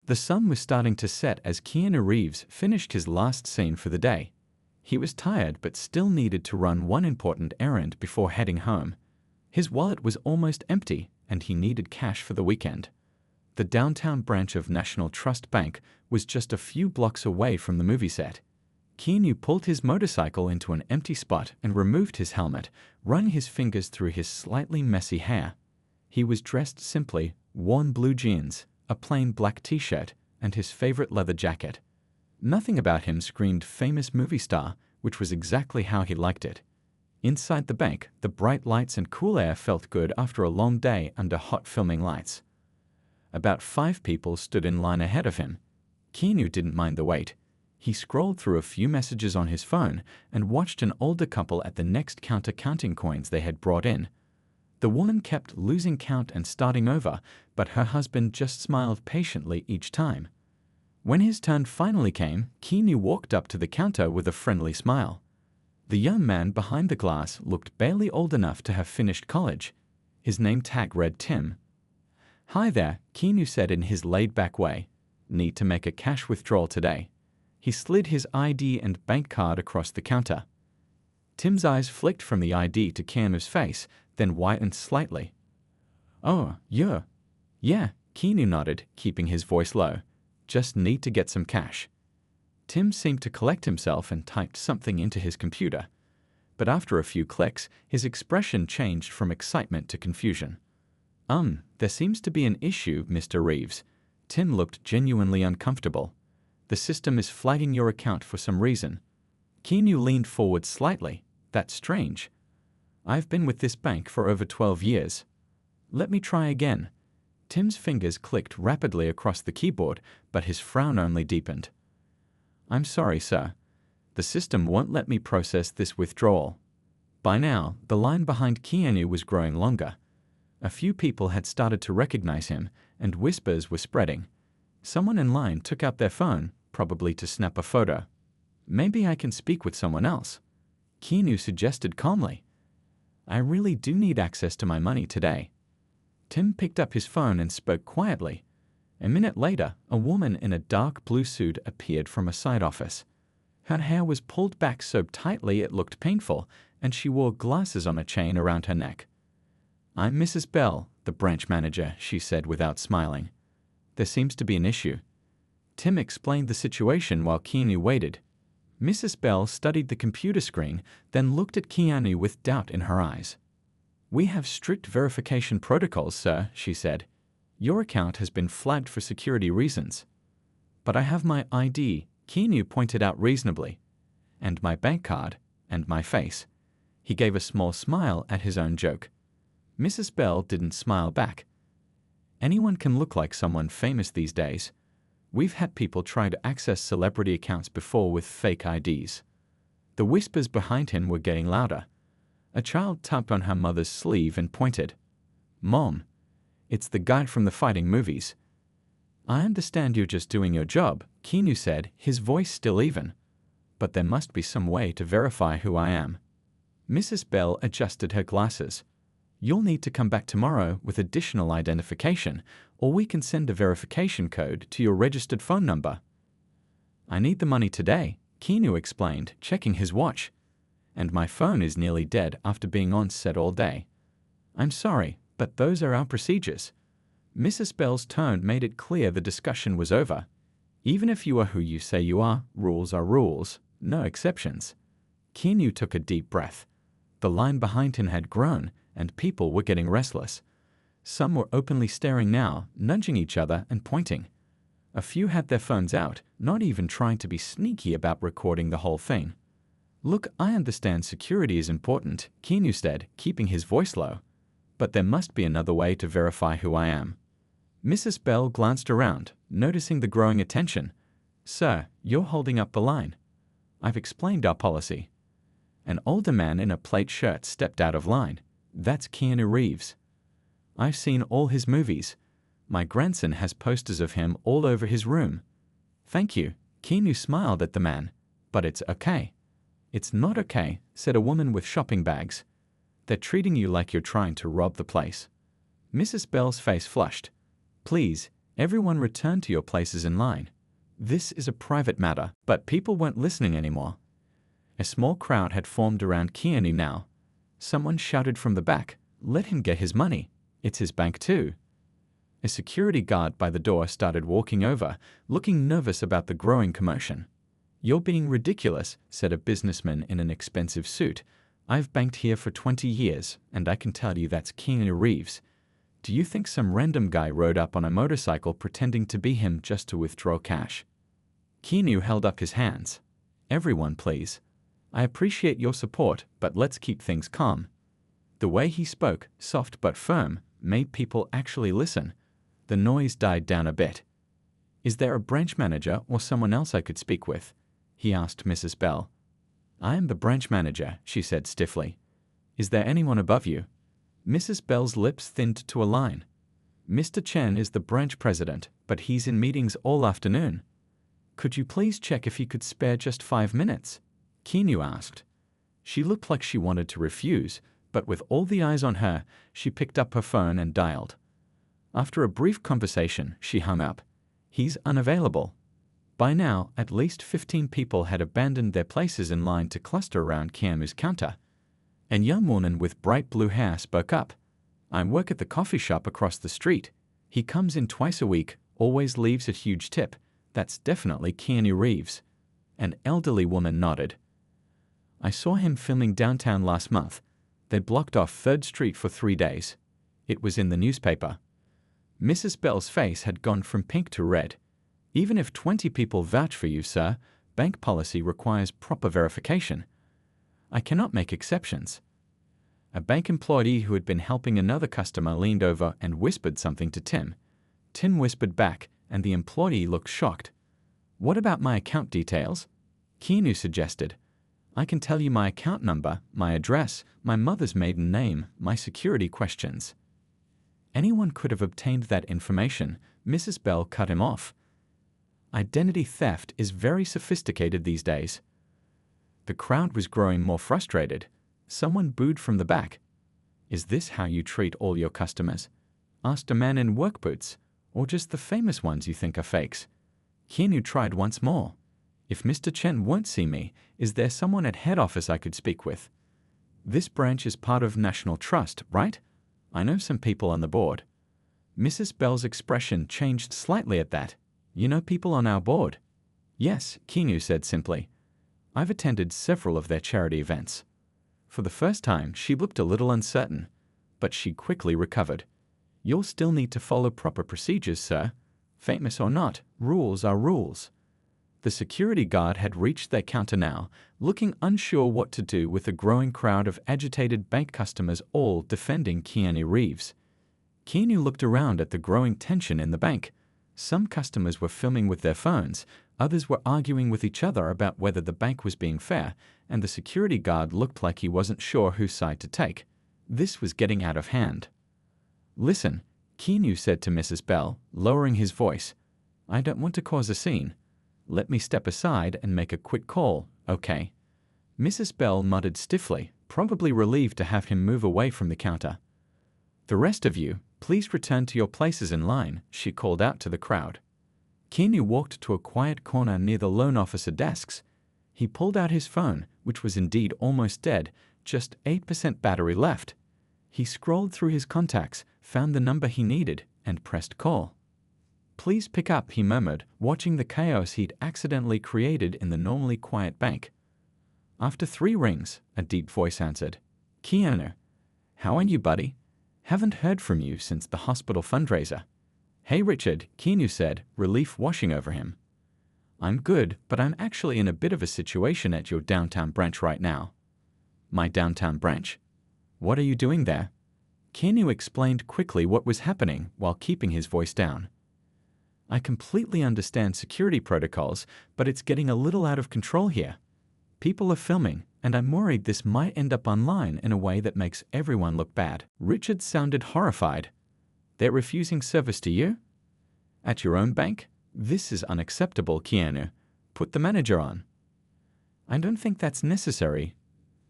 The sun was starting to set as Keanu Reeves finished his last scene for the day. He was tired but still needed to run one important errand before heading home. His wallet was almost empty, and he needed cash for the weekend. The downtown branch of National Trust Bank was just a few blocks away from the movie set. Keanu pulled his motorcycle into an empty spot and removed his helmet, running his fingers through his slightly messy hair. He was dressed simply, worn blue jeans, a plain black t-shirt, and his favorite leather jacket. Nothing about him screamed famous movie star, which was exactly how he liked it. Inside the bank, the bright lights and cool air felt good after a long day under hot filming lights. About 5 people stood in line ahead of him. Keanu didn't mind the wait. He scrolled through a few messages on his phone and watched an older couple at the next counter counting coins they had brought in. The woman kept losing count and starting over, but her husband just smiled patiently each time. When his turn finally came, Keanu walked up to the counter with a friendly smile. The young man behind the glass looked barely old enough to have finished college. His name tag read Tim. "Hi there," Keanu said in his laid-back way. "Need to make a cash withdrawal today." He slid his ID and bank card across the counter. Tim's eyes flicked from the ID to Keanu's face, then whitened slightly. "Oh, yeah." "Yeah," Keanu nodded, keeping his voice low. "Just need to get some cash." Tim seemed to collect himself and typed something into his computer. But after a few clicks, his expression changed from excitement to confusion. There seems to be an issue, Mr. Reeves." Tim looked genuinely uncomfortable. "The system is flagging your account for some reason." Keanu leaned forward slightly. "That's strange. I've been with this bank for over 12 years. Let me try again." Tim's fingers clicked rapidly across the keyboard, but his frown only deepened. "I'm sorry, sir. The system won't let me process this withdrawal." By now, the line behind Keanu was growing longer. A few people had started to recognize him, and whispers were spreading. Someone in line took out their phone, probably to snap a photo. "Maybe I can speak with someone else," Keanu suggested calmly. "I really do need access to my money today." Tim picked up his phone and spoke quietly. A minute later, a woman in a dark blue suit appeared from a side office. Her hair was pulled back so tightly it looked painful, and she wore glasses on a chain around her neck. "I'm Mrs. Bell, the branch manager," she said without smiling. "There seems to be an issue." Tim explained the situation while Keanu waited. Mrs. Bell studied the computer screen, then looked at Keanu with doubt in her eyes. "We have strict verification protocols, sir," she said. "Your account has been flagged for security reasons." "But I have my ID," Keanu pointed out reasonably. "And my bank card, and my face." He gave a small smile at his own joke. Mrs. Bell didn't smile back. "Anyone can look like someone famous these days. We've had people try to access celebrity accounts before with fake IDs." The whispers behind him were getting louder. A child tapped on her mother's sleeve and pointed. "Mom, it's the guy from the fighting movies." "I understand you're just doing your job," Keanu said, his voice still even. "But there must be some way to verify who I am." Mrs. Bell adjusted her glasses. "You'll need to come back tomorrow with additional identification, or we can send a verification code to your registered phone number." "I need the money today," Keanu explained, checking his watch. "And my phone is nearly dead after being on set all day." "I'm sorry, but those are our procedures." Mrs. Bell's tone made it clear the discussion was over. "Even if you are who you say you are rules, no exceptions." Keanu took a deep breath. The line behind him had grown, and people were getting restless. Some were openly staring now, nudging each other and pointing. A few had their phones out, not even trying to be sneaky about recording the whole thing. "Look, I understand security is important," Keanu said, keeping his voice low. "But there must be another way to verify who I am." Mrs. Bell glanced around, noticing the growing attention. "Sir, you're holding up the line. I've explained our policy." An older man in a plaid shirt stepped out of line. "That's Keanu Reeves. I've seen all his movies. My grandson has posters of him all over his room." "Thank you." Keanu smiled at the man. "But it's okay." "It's not okay," said a woman with shopping bags. "They're treating you like you're trying to rob the place." Mrs. Bell's face flushed. "Please, Everyone return to your places in line. This is a private matter." But people weren't listening anymore. A small crowd had formed around Keanu now. Someone shouted from the back, "Let him get his money. It's his bank too." A security guard by the door started walking over, looking nervous about the growing commotion. "You're being ridiculous," said a businessman in an expensive suit. "I've banked here for 20 years, and I can tell you that's Keanu Reeves. Do you think some random guy rode up on a motorcycle pretending to be him just to withdraw cash?" Keanu held up his hands. "Everyone, please. I appreciate your support, but let's keep things calm." The way he spoke, soft but firm, made people actually listen. The noise died down a bit. "Is there a branch manager or someone else I could speak with?" he asked Mrs. Bell. "I am the branch manager," she said stiffly. "Is there anyone above you?" Mrs. Bell's lips thinned to a line. "Mr. Chen is the branch president, but he's in meetings all afternoon. Could you please check if he could spare just 5 minutes?" Keanu asked. She looked like she wanted to refuse, but with all the eyes on her, she picked up her phone and dialed. After a brief conversation, she hung up. "He's unavailable." By now, at least 15 people had abandoned their places in line to cluster around Keanu's counter. A young woman with bright blue hair spoke up. "I work at the coffee shop across the street. He comes in twice a week, always leaves a huge tip. That's definitely Keanu Reeves." An elderly woman nodded. "I saw him filming downtown last month. They blocked off 3rd Street for 3 days. It was in the newspaper." Mrs. Bell's face had gone from pink to red. "Even if 20 people vouch for you, sir, bank policy requires proper verification. I cannot make exceptions." A bank employee who had been helping another customer leaned over and whispered something to Tim. Tim whispered back, and the employee looked shocked. "What about my account details?" Keanu suggested. "I can tell you my account number, my address, my mother's maiden name, my security questions." Anyone could have obtained that information. Mrs. Bell cut him off. "Identity theft is very sophisticated these days." The crowd was growing more frustrated. Someone booed from the back. "Is this how you treat all your customers?" asked a man in work boots. "Or just the famous ones you think are fakes?" Keanu tried once more. "If Mr. Chen won't see me, is there someone at head office I could speak with?" "This branch is part of National Trust, right? I know some people on the board." Mrs. Bell's expression changed slightly at that. "You know people on our board?" "Yes," Keanu said simply. "I've attended several of their charity events." For the first time, she looked a little uncertain, but she quickly recovered. "You'll still need to follow proper procedures, sir. Famous or not, rules are rules." The security guard had reached their counter now, looking unsure what to do with a growing crowd of agitated bank customers all defending Keanu Reeves. Keanu looked around at the growing tension in the bank. Some customers were filming with their phones, others were arguing with each other about whether the bank was being fair, and the security guard looked like he wasn't sure whose side to take. This was getting out of hand. "Listen," Keanu said to Mrs. Bell, lowering his voice. "I don't want to cause a scene. Let me step aside and make a quick call, okay?" Mrs. Bell nodded stiffly, probably relieved to have him move away from the counter. "The rest of you, please return to your places in line," she called out to the crowd. Keanu walked to a quiet corner near the loan officer desks. He pulled out his phone, which was indeed almost dead, just 8% battery left. He scrolled through his contacts, found the number he needed, and pressed call. "Please pick up," he murmured, watching the chaos he'd accidentally created in the normally quiet bank. After 3 rings, a deep voice answered. "Keanu, how are you, buddy? Haven't heard from you since the hospital fundraiser." "Hey, Richard," Keanu said, relief washing over him. "I'm good, but I'm actually in a bit of a situation at your downtown branch right now." "My downtown branch? What are you doing there?" Keanu explained quickly what was happening while keeping his voice down. "I completely understand security protocols, but it's getting a little out of control here. People are filming, and I'm worried this might end up online in a way that makes everyone look bad." Richard sounded horrified. "They're refusing service to you? At your own bank? This is unacceptable, Keanu. Put the manager on." "I don't think that's necessary."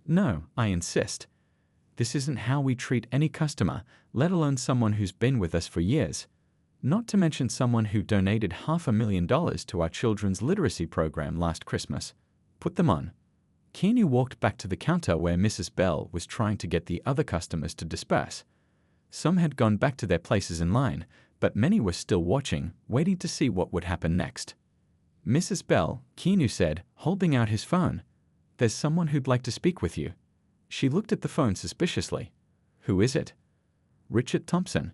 "No, I insist. This isn't how we treat any customer, let alone someone who's been with us for years. Not to mention someone who donated $500,000 to our children's literacy program last Christmas. Put them on. Keanu walked back to the counter where Mrs. Bell was trying to get the other customers to disperse. Some had gone back to their places in line, but many were still watching, waiting to see what would happen next. Mrs. Bell, Keanu said, holding out his phone. There's someone who'd like to speak with you. She looked at the phone suspiciously. Who is it? Richard Thompson.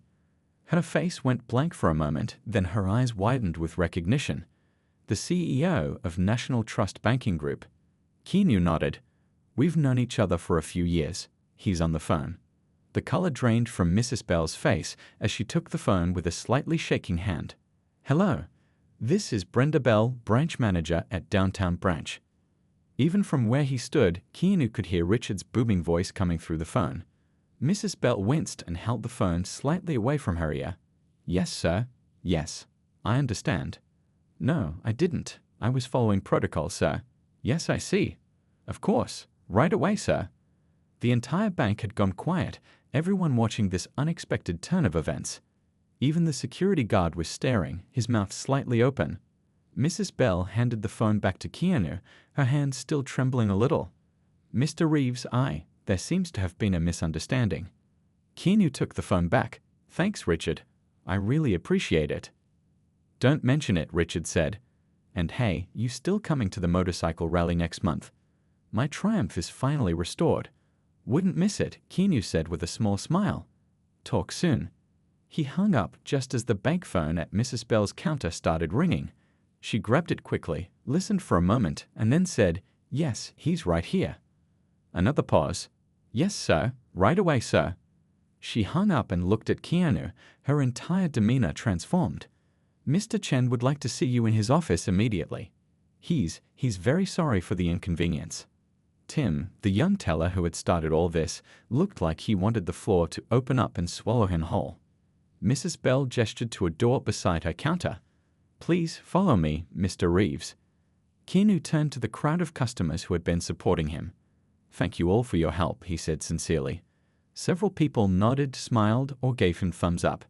Her face went blank for a moment, then her eyes widened with recognition. The CEO of National Trust Banking Group. Keanu nodded. We've known each other for a few years. He's on the phone. The color drained from Mrs. Bell's face as she took the phone with a slightly shaking hand. Hello. This is Brenda Bell, branch manager at Downtown Branch. Even from where he stood, Keanu could hear Richard's booming voice coming through the phone. Mrs. Bell winced and held the phone slightly away from her ear. Yes, sir. Yes. I understand. No, I didn't. I was following protocol, sir. Yes, I see. Of course. Right away, sir. The entire bank had gone quiet, everyone watching this unexpected turn of events. Even the security guard was staring, his mouth slightly open. Mrs. Bell handed the phone back to Keanu, her hand still trembling a little. Mr. Reeves, there seems to have been a misunderstanding. Keanu took the phone back. Thanks, Richard. I really appreciate it. Don't mention it, Richard said. And hey, you still coming to the motorcycle rally next month? My triumph is finally restored. Wouldn't miss it, Keanu said with a small smile. Talk soon. He hung up just as the bank phone at Mrs. Bell's counter started ringing. She grabbed it quickly, listened for a moment, and then said, Yes, he's right here. Another pause. Yes, sir. Right away, sir. She hung up and looked at Keanu, her entire demeanor transformed. Mr. Chen would like to see you in his office immediately. He's very sorry for the inconvenience. Tim, the young teller who had started all this, looked like he wanted the floor to open up and swallow him whole. Mrs. Bell gestured to a door beside her counter. Please follow me, Mr. Reeves. Keanu turned to the crowd of customers who had been supporting him. Thank you all for your help, he said sincerely. Several people nodded, smiled, or gave him thumbs up.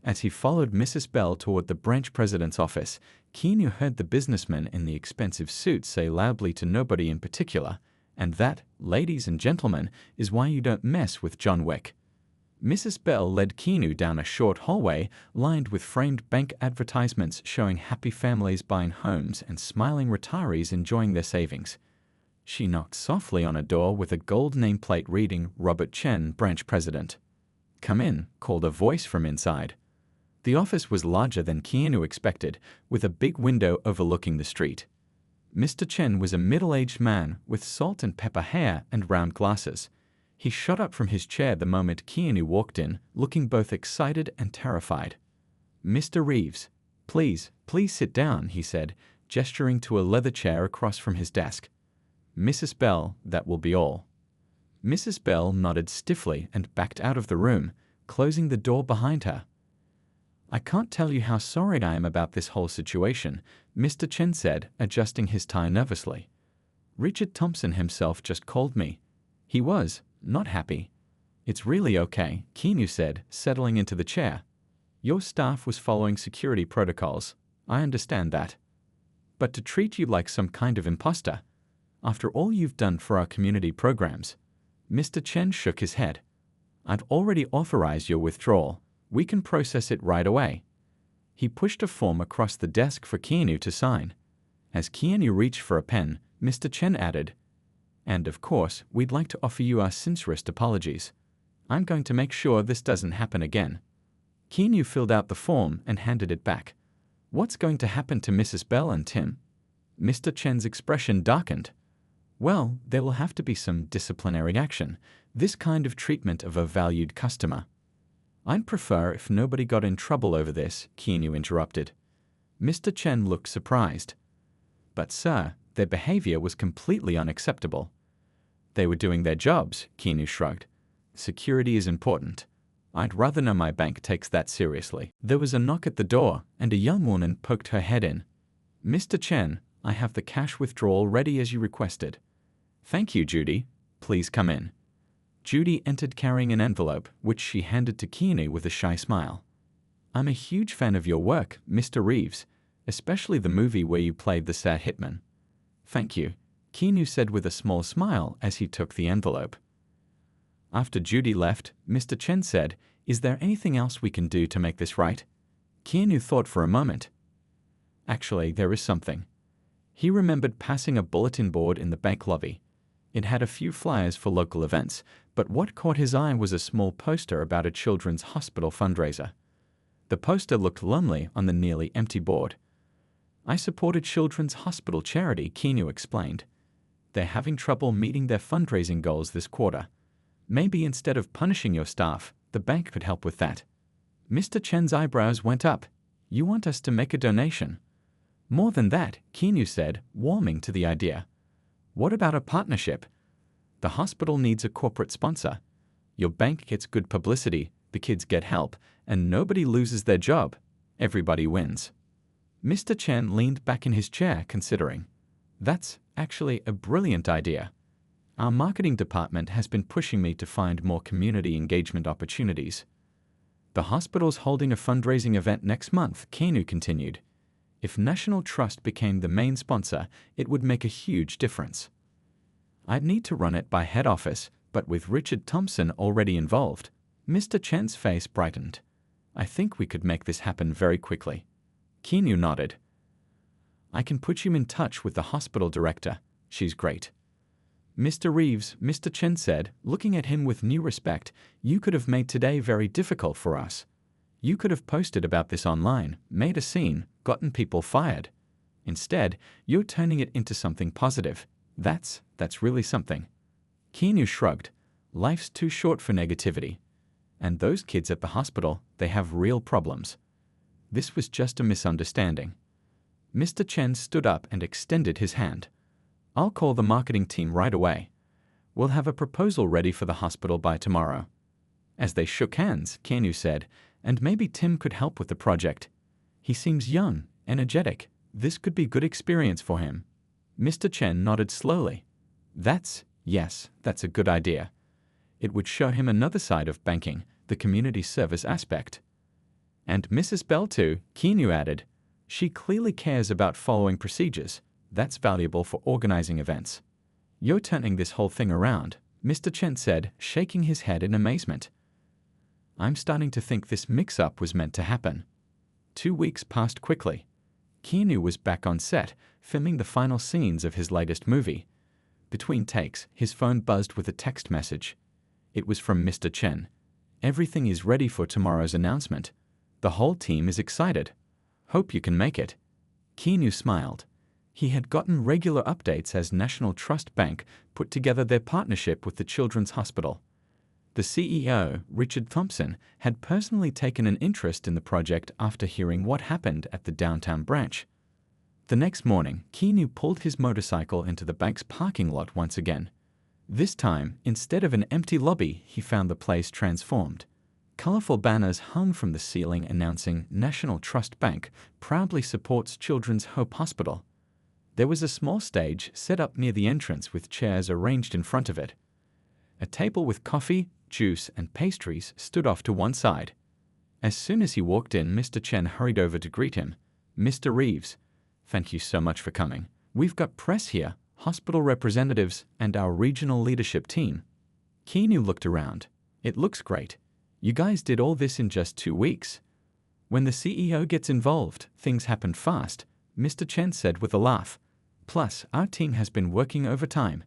As he followed Mrs. Bell toward the branch president's office, Keanu heard the businessman in the expensive suit say loudly to nobody in particular, and that, ladies and gentlemen, is why you don't mess with John Wick. Mrs. Bell led Keanu down a short hallway lined with framed bank advertisements showing happy families buying homes and smiling retirees enjoying their savings. She knocked softly on a door with a gold nameplate reading Robert Chen, branch president. Come in, called a voice from inside. The office was larger than Keanu expected, with a big window overlooking the street. Mr. Chen was a middle-aged man with salt and pepper hair and round glasses. He shot up from his chair the moment Keanu walked in, looking both excited and terrified. Mr. Reeves, please sit down, he said, gesturing to a leather chair across from his desk. Mrs. Bell, that will be all. Mrs. Bell nodded stiffly and backed out of the room, closing the door behind her. I can't tell you how sorry I am about this whole situation, Mr. Chen said, adjusting his tie nervously. Richard Thompson himself just called me. He was not happy. It's really okay, Keanu said, settling into the chair. Your staff was following security protocols. I understand that. But to treat you like some kind of imposter, after all you've done for our community programs. Mr. Chen shook his head. I've already authorized your withdrawal. We can process it right away. He pushed a form across the desk for Keanu to sign. As Keanu reached for a pen, Mr. Chen added, And of course, we'd like to offer you our sincerest apologies. I'm going to make sure this doesn't happen again. Keanu filled out the form and handed it back. What's going to happen to Mrs. Bell and Tim? Mr. Chen's expression darkened. Well, there will have to be some disciplinary action, this kind of treatment of a valued customer. I'd prefer if nobody got in trouble over this, Keanu interrupted. Mr. Chen looked surprised. But sir, their behavior was completely unacceptable. They were doing their jobs, Keanu shrugged. Security is important. I'd rather know my bank takes that seriously. There was a knock at the door, and a young woman poked her head in. Mr. Chen, I have the cash withdrawal ready as you requested. Thank you, Judy. Please come in. Judy entered carrying an envelope, which she handed to Keanu with a shy smile. I'm a huge fan of your work, Mr. Reeves, especially the movie where you played the sad hitman. Thank you, Keanu said with a small smile as he took the envelope. After Judy left, Mr. Chen said, "Is there anything else we can do to make this right?" Keanu thought for a moment. Actually, there is something. He remembered passing a bulletin board in the bank lobby. It had a few flyers for local events, but what caught his eye was a small poster about a children's hospital fundraiser. The poster looked lonely on the nearly empty board. "I support a children's hospital charity," Keanu explained. "They're having trouble meeting their fundraising goals this quarter. Maybe instead of punishing your staff, the bank could help with that." Mr. Chen's eyebrows went up. "You want us to make a donation?" "More than that," Keanu said, warming to the idea. "What about a partnership? The hospital needs a corporate sponsor. Your bank gets good publicity, the kids get help, and nobody loses their job. Everybody wins." Mr. Chen leaned back in his chair, considering. "That's actually a brilliant idea. Our marketing department has been pushing me to find more community engagement opportunities." "The hospital's holding a fundraising event next month," Keanu continued. "If National Trust became the main sponsor, it would make a huge difference. I'd need to run it by head office, but with Richard Thompson already involved." Mr. Chen's face brightened. "I think we could make this happen very quickly." Keanu nodded. "I can put you in touch with the hospital director. She's great." "Mr. Reeves," Mr. Chen said, looking at him with new respect, "you could have made today very difficult for us. You could have posted about this online, made a scene, gotten people fired. Instead, you're turning it into something positive. That's really something." Keanu shrugged. "Life's too short for negativity. And those kids at the hospital, they have real problems. This was just a misunderstanding." Mr. Chen stood up and extended his hand. "I'll call the marketing team right away. We'll have a proposal ready for the hospital by tomorrow." As they shook hands, Keanu said, "And maybe Tim could help with the project. He seems young, energetic. This could be a good experience for him." Mr. Chen nodded slowly. Yes, that's a good idea. It would show him another side of banking, the community service aspect." "And Mrs. Bell too," Keanu added. "She clearly cares about following procedures. That's valuable for organizing events." "You're turning this whole thing around," Mr. Chen said, shaking his head in amazement. "I'm starting to think this mix-up was meant to happen." 2 weeks passed quickly. Keanu was back on set, filming the final scenes of his latest movie. Between takes, his phone buzzed with a text message. It was from Mr. Chen. "Everything is ready for tomorrow's announcement. The whole team is excited. Hope you can make it." Keanu smiled. He had gotten regular updates as National Trust Bank put together their partnership with the Children's Hospital. The CEO, Richard Thompson, had personally taken an interest in the project after hearing what happened at the downtown branch. The next morning, Keanu pulled his motorcycle into the bank's parking lot once again. This time, instead of an empty lobby, he found the place transformed. Colorful banners hung from the ceiling announcing National Trust Bank proudly supports Children's Hope Hospital. There was a small stage set up near the entrance with chairs arranged in front of it. A table with coffee, juice, and pastries stood off to one side. As soon as he walked in, Mr. Chen hurried over to greet him. "Mr. Reeves, thank you so much for coming. We've got press here, hospital representatives, and our regional leadership team." Keanu looked around. "It looks great. You guys did all this in just 2 weeks. When the CEO gets involved, things happen fast," Mr. Chen said with a laugh. "Plus, our team has been working overtime."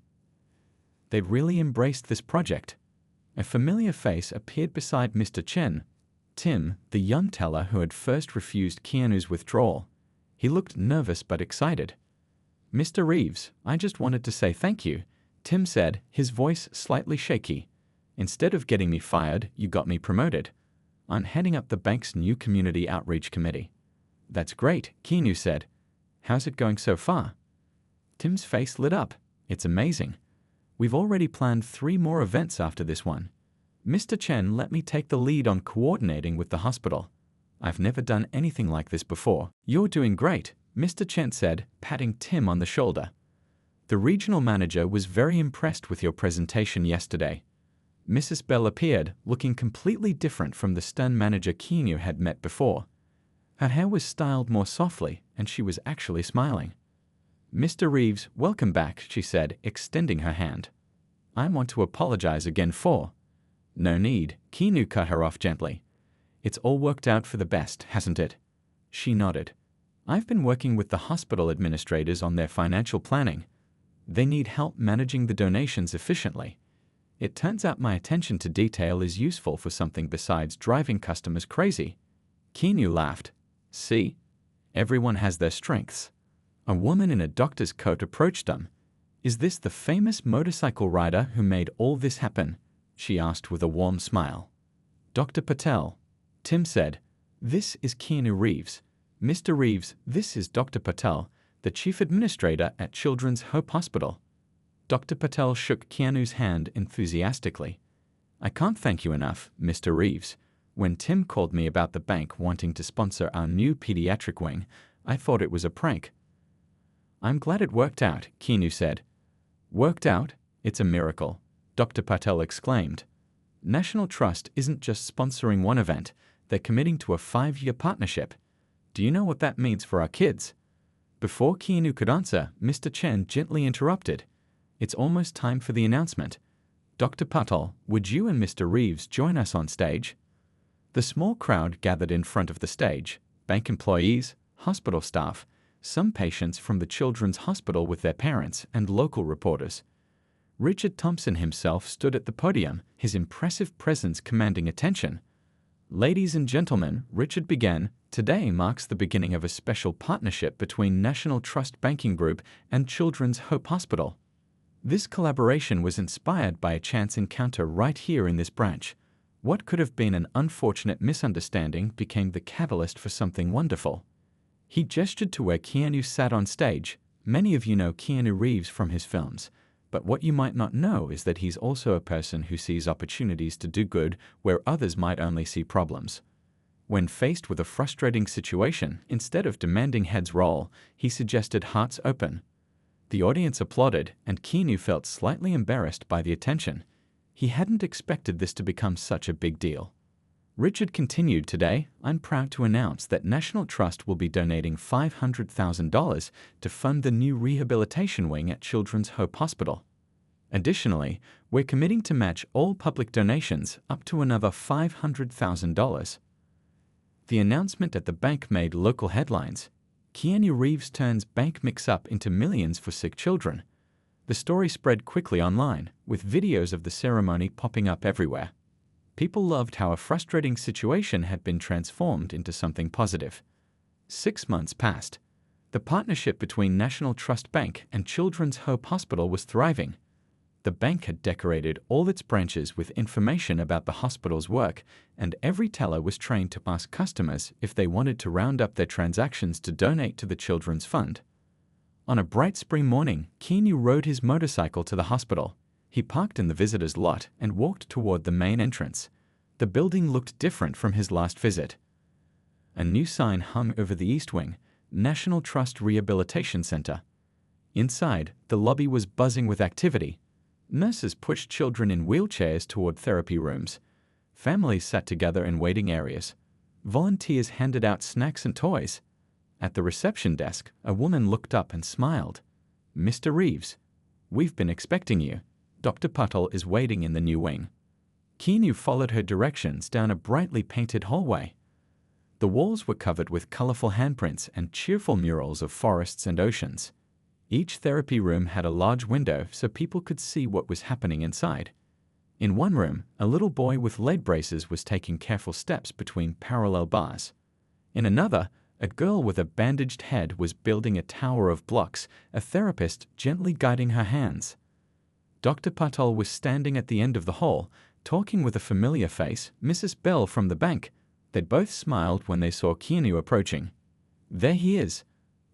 They've really embraced this project. A familiar face appeared beside Mr. Chen. Tim, the young teller who had first refused Keanu's withdrawal. He looked nervous but excited. "Mr. Reeves, I just wanted to say thank you," Tim said, his voice slightly shaky. "Instead of getting me fired, you got me promoted. I'm heading up the bank's new community outreach committee." "That's great," Keanu said. "How's it going so far?" Tim's face lit up. "It's amazing. We've already planned 3 more events after this one. Mr. Chen let me take the lead on coordinating with the hospital. I've never done anything like this before." "You're doing great," Mr. Chen said, patting Tim on the shoulder. "The regional manager was very impressed with your presentation yesterday." Mrs. Bell appeared, looking completely different from the stern manager Keanu had met before. Her hair was styled more softly, and she was actually smiling. "Mr. Reeves, welcome back," she said, extending her hand. "I want to apologize again for—" "No need," Keanu cut her off gently. "It's all worked out for the best, hasn't it?" She nodded. "I've been working with the hospital administrators on their financial planning. They need help managing the donations efficiently. It turns out my attention to detail is useful for something besides driving customers crazy." Keanu laughed. "See? Everyone has their strengths." A woman in a doctor's coat approached them. "Is this the famous motorcycle rider who made all this happen?" she asked with a warm smile. "Dr. Patel," Tim said. "This is Keanu Reeves. Mr. Reeves, this is Dr. Patel, the chief administrator at Children's Hope Hospital." Dr. Patel shook Keanu's hand enthusiastically. "I can't thank you enough, Mr. Reeves. When Tim called me about the bank wanting to sponsor our new pediatric wing, I thought it was a prank." "I'm glad it worked out," Keanu said. "Worked out? It's a miracle," Dr. Patel exclaimed. "National Trust isn't just sponsoring one event, they're committing to a 5-year partnership. Do you know what that means for our kids?" Before Keanu could answer, Mr. Chen gently interrupted. "It's almost time for the announcement. Dr. Patel, would you and Mr. Reeves join us on stage?" The small crowd gathered in front of the stage, bank employees, hospital staff, some patients from the children's hospital with their parents, and local reporters. Richard Thompson himself stood at the podium, his impressive presence commanding attention. "Ladies and gentlemen," Richard began, "today marks the beginning of a special partnership between National Trust Banking Group and Children's Hope Hospital. This collaboration was inspired by a chance encounter right here in this branch. What could have been an unfortunate misunderstanding became the catalyst for something wonderful." He gestured to where Keanu sat on stage. Many of you know Keanu Reeves from his films, but what you might not know is that he's also a person who sees opportunities to do good where others might only see problems. When faced with a frustrating situation, instead of demanding heads roll, he suggested hearts open. The audience applauded, and Keanu felt slightly embarrassed by the attention. He hadn't expected this to become such a big deal. Richard continued, "Today, I'm proud to announce that National Trust will be donating $500,000 to fund the new rehabilitation wing at Children's Hope Hospital. Additionally, we're committing to match all public donations up to another $500,000. The announcement at the bank made local headlines. Keanu Reeves turns bank mix-up into millions for sick children. The story spread quickly online, with videos of the ceremony popping up everywhere. People loved how a frustrating situation had been transformed into something positive. 6 months passed. The partnership between National Trust Bank and Children's Hope Hospital was thriving. The bank had decorated all its branches with information about the hospital's work, and every teller was trained to ask customers if they wanted to round up their transactions to donate to the Children's Fund. On a bright spring morning, Keanu rode his motorcycle to the hospital. He parked in the visitor's lot and walked toward the main entrance. The building looked different from his last visit. A new sign hung over the east wing, National Trust Rehabilitation Center. Inside, the lobby was buzzing with activity. Nurses pushed children in wheelchairs toward therapy rooms. Families sat together in waiting areas. Volunteers handed out snacks and toys. At the reception desk, a woman looked up and smiled. "Mr. Reeves, we've been expecting you. Dr. Patel is waiting in the new wing." Keanu followed her directions down a brightly painted hallway. The walls were covered with colorful handprints and cheerful murals of forests and oceans. Each therapy room had a large window so people could see what was happening inside. In one room, a little boy with leg braces was taking careful steps between parallel bars. In another, a girl with a bandaged head was building a tower of blocks, a therapist gently guiding her hands. Dr. Patel was standing at the end of the hall, talking with a familiar face, Mrs. Bell from the bank. They both smiled when they saw Keanu approaching. "There he is,"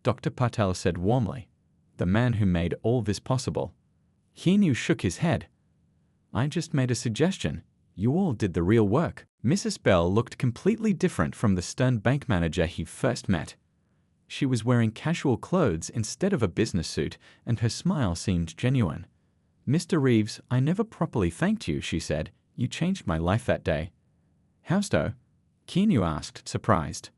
Dr. Patel said warmly. "The man who made all this possible." Keanu shook his head. "I just made a suggestion. You all did the real work." Mrs. Bell looked completely different from the stern bank manager he first met. She was wearing casual clothes instead of a business suit, and her smile seemed genuine. "Mr. Reeves, I never properly thanked you," she said. You changed my life that day." "How so?" Keanu asked, surprised.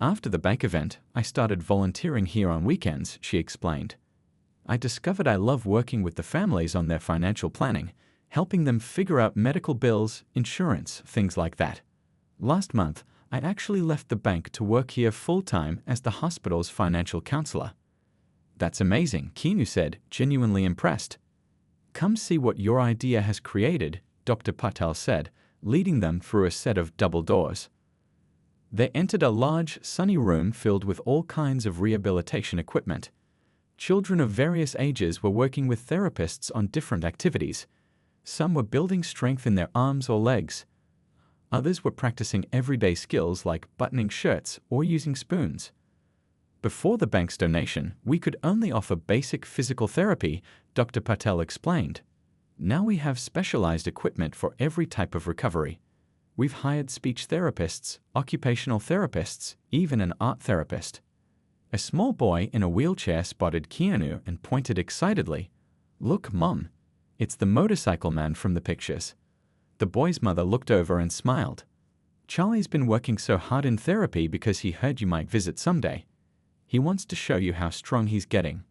"After the bank event, I started volunteering here on weekends," she explained. "I discovered I love working with the families on their financial planning, helping them figure out medical bills, insurance, things like that. Last month, I actually left the bank to work here full-time as the hospital's financial counselor." "That's amazing," Keanu said, genuinely impressed. "Come see what your idea has created," Dr. Patel said, leading them through a set of double doors. They entered a large, sunny room filled with all kinds of rehabilitation equipment. Children of various ages were working with therapists on different activities. Some were building strength in their arms or legs. Others were practicing everyday skills like buttoning shirts or using spoons. "Before the bank's donation, we could only offer basic physical therapy," Dr. Patel explained. "Now we have specialized equipment for every type of recovery. We've hired speech therapists, occupational therapists, even an art therapist." A small boy in a wheelchair spotted Keanu and pointed excitedly. "Look, Mom, it's the motorcycle man from the pictures." The boy's mother looked over and smiled. "Charlie's been working so hard in therapy because he heard you might visit someday. He wants to show you how strong he's getting."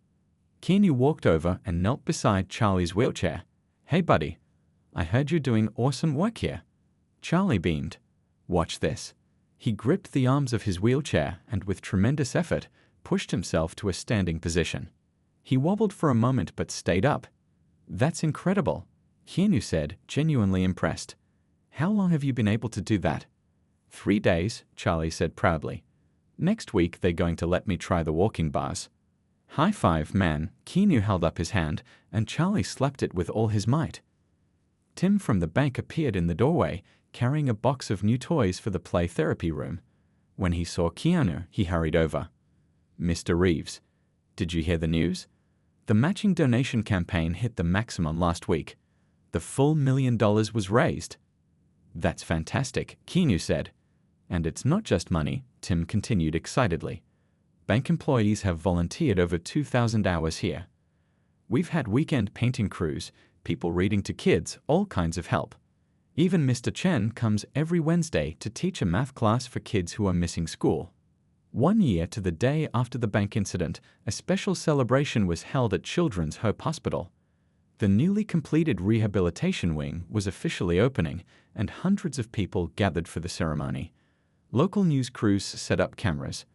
Keanu walked over and knelt beside Charlie's wheelchair. "Hey, buddy, I heard you're doing awesome work here." Charlie beamed. "Watch this." He gripped the arms of his wheelchair and, with tremendous effort, pushed himself to a standing position. He wobbled for a moment but stayed up. "That's incredible," Keanu said, genuinely impressed. "How long have you been able to do that?" 3 days, Charlie said proudly. "Next week they're going to let me try the walking bars." "High five, man." Keanu held up his hand, and Charlie slapped it with all his might. Tim from the bank appeared in the doorway, carrying a box of new toys for the play therapy room. When he saw Keanu, he hurried over. "Mr. Reeves, did you hear the news? The matching donation campaign hit the maximum last week. The full $1 million was raised." "That's fantastic," Keanu said. "And it's not just money," Tim continued excitedly. "Bank employees have volunteered over 2,000 hours here. We've had weekend painting crews, people reading to kids, all kinds of help. Even Mr. Chen comes every Wednesday to teach a math class for kids who are missing school." 1 year to the day after the bank incident, a special celebration was held at Children's Hope Hospital. The newly completed rehabilitation wing was officially opening, and hundreds of people gathered for the ceremony. Local news crews set up cameras.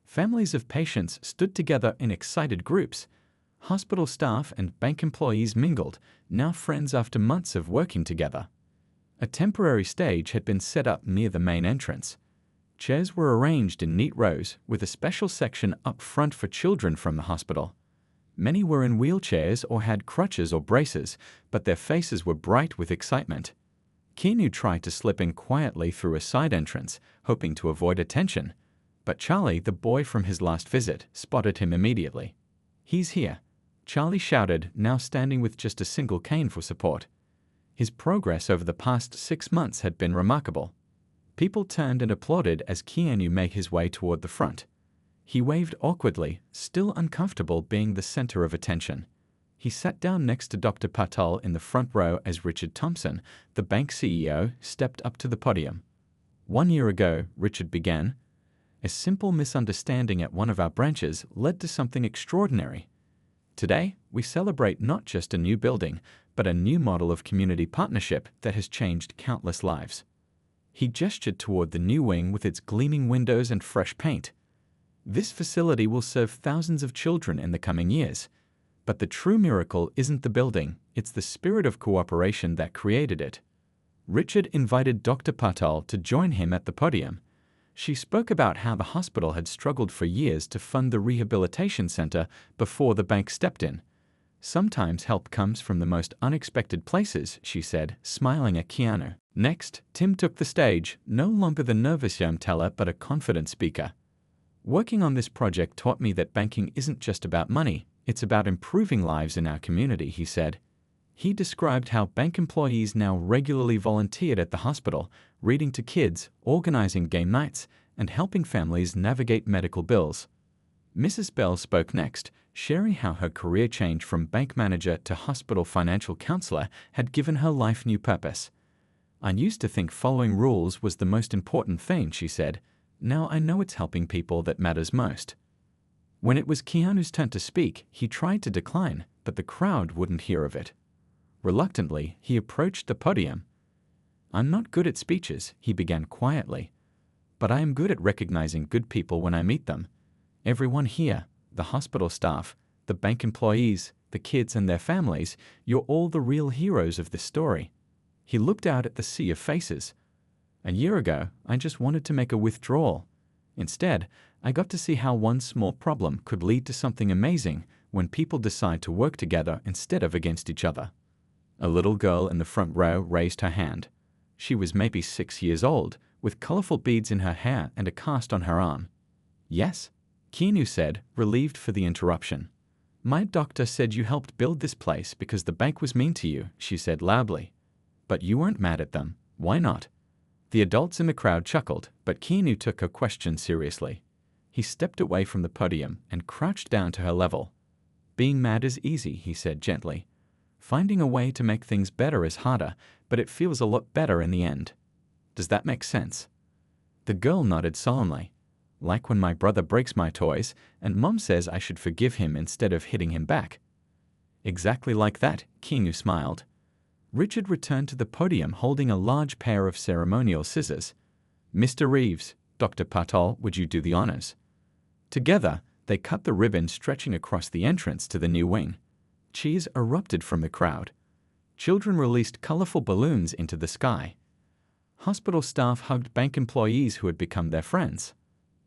Families of patients stood together in excited groups. Hospital staff and bank employees mingled, now friends after months of working together. A temporary stage had been set up near the main entrance. Chairs were arranged in neat rows, with a special section up front for children from the hospital. Many were in wheelchairs or had crutches or braces, but their faces were bright with excitement. Keanu tried to slip in quietly through a side entrance, hoping to avoid attention. But Charlie, the boy from his last visit, spotted him immediately. "He's here," Charlie shouted, now standing with just a single cane for support. His progress over the past 6 months had been remarkable. People turned and applauded as Keanu made his way toward the front. He waved awkwardly, still uncomfortable being the center of attention. He sat down next to Dr. Patel in the front row as Richard Thompson, the bank CEO, stepped up to the podium. "1 year ago," Richard began, "a simple misunderstanding at one of our branches led to something extraordinary. Today, we celebrate not just a new building, but a new model of community partnership that has changed countless lives." He gestured toward the new wing with its gleaming windows and fresh paint. "This facility will serve thousands of children in the coming years. But the true miracle isn't the building, it's the spirit of cooperation that created it." Richard invited Dr. Patel to join him at the podium. She spoke about how the hospital had struggled for years to fund the rehabilitation center before the bank stepped in. "Sometimes help comes from the most unexpected places," she said, smiling at Keanu. Next, Tim took the stage, no longer the nervous young teller but a confident speaker. "Working on this project taught me that banking isn't just about money, it's about improving lives in our community," he said. He described how bank employees now regularly volunteered at the hospital, reading to kids, organizing game nights, and helping families navigate medical bills. Mrs. Bell spoke next, sharing how her career change from bank manager to hospital financial counselor had given her life new purpose. I used to think following rules was the most important thing, she said. Now I know it's helping people that matters most. When it was Keanu's turn to speak, he tried to decline, but the crowd wouldn't hear of it. Reluctantly, he approached the podium. I'm not good at speeches, he began quietly. But I am good at recognizing good people when I meet them. Everyone here, the hospital staff, the bank employees, the kids and their families, you're all the real heroes of this story. He looked out at the sea of faces. A year ago, I just wanted to make a withdrawal. Instead, I got to see how one small problem could lead to something amazing when people decide to work together instead of against each other. A little girl in the front row raised her hand. She was maybe 6 years old, with colorful beads in her hair and a cast on her arm. Yes, Keanu said, relieved for the interruption. My doctor said you helped build this place because the bank was mean to you, she said loudly. But you weren't mad at them. Why not? The adults in the crowd chuckled, but Keanu took her question seriously. He stepped away from the podium and crouched down to her level. Being mad is easy, he said gently. Finding a way to make things better is harder, but it feels a lot better in the end. Does that make sense? The girl nodded solemnly. Like when my brother breaks my toys and Mom says I should forgive him instead of hitting him back. Exactly like that, Keanu smiled. Richard returned to the podium holding a large pair of ceremonial scissors. Mr. Reeves, Dr. Patel, would you do the honors? Together, they cut the ribbon stretching across the entrance to the new wing. Cheers erupted from the crowd. Children released colorful balloons into the sky. Hospital staff hugged bank employees who had become their friends.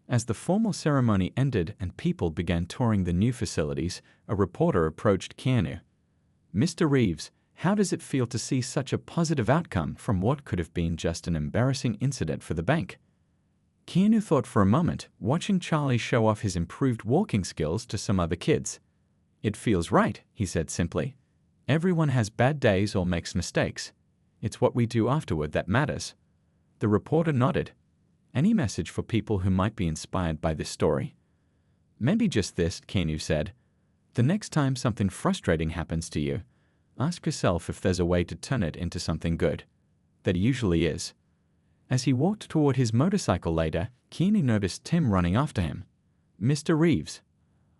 As the formal ceremony ended and people began touring the new facilities, a reporter approached Keanu. Mr. Reeves, how does it feel to see such a positive outcome from what could have been just an embarrassing incident for the bank? Keanu thought for a moment, watching Charlie show off his improved walking skills to some other kids. It feels right, he said simply. Everyone has bad days or makes mistakes. It's what we do afterward that matters. The reporter nodded. Any message for people who might be inspired by this story? Maybe just this, Keanu said. The next time something frustrating happens to you, ask yourself if there's a way to turn it into something good. There usually is. As he walked toward his motorcycle later, Keanu noticed Tim running after him. Mr. Reeves.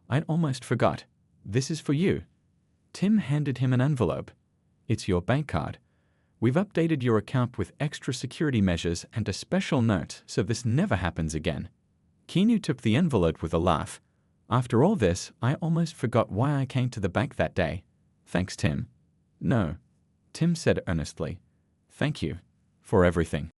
I'd almost forgot. This is for you. Tim handed him an envelope. It's your bank card. We've updated your account with extra security measures and a special note so this never happens again. Keanu took the envelope with a laugh. After all this, I almost forgot why I came to the bank that day. Thanks, Tim. No, Tim said earnestly. Thank you for everything.